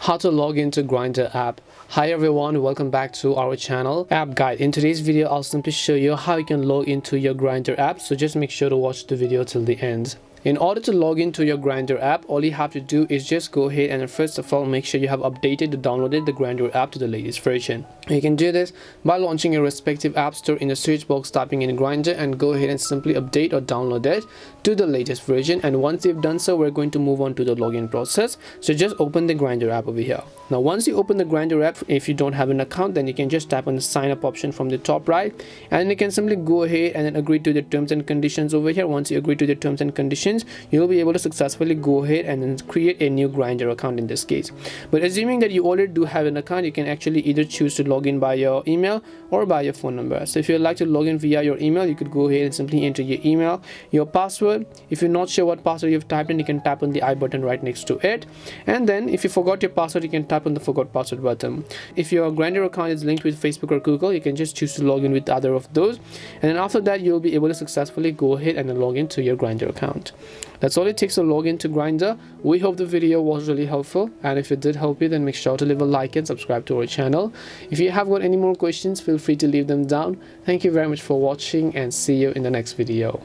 How to log into Grindr app. Hi everyone, welcome back to our channel App Guide. In today's video, I'll simply show you how you can log into your Grindr app, so just make sure to watch the video till the end. In order to log into your Grindr app, all you have to do is just go ahead and first of all make sure you have updated or downloaded the Grindr app to the latest version. You can do this by launching your respective app store in the search box, typing in Grindr, and go ahead and simply update or download it to the latest version. And once you've done so, we're going to move on to the login process. So just open the Grindr app over here. Now once you open the Grindr app, if you don't have an account, then you can just tap on the sign up option from the top right, and then you can simply go ahead and then agree to the terms and conditions over here. Once you agree to the terms and conditions, you'll be able to successfully go ahead and then create a new Grindr account in this case. But assuming that you already do have an account, you can actually either choose to log in by your email or by your phone number. So if you'd like to log in via your email, you could go ahead and simply enter your email, your password. If you're not sure what password you've typed in, you can tap on the I button right next to it. And then if you forgot your password, you can tap on the forgot password button. If your Grindr account is linked with Facebook or Google, you can just choose to log in with either of those. And then after that, you'll be able to successfully go ahead and then log into your Grindr account. That's all it takes to log into Grindr. We hope the video was really helpful, and if it did help you, then make sure to leave a like and subscribe to our channel. If you have got any more questions, feel free to leave them down. Thank you very much for watching, and see you in the next video.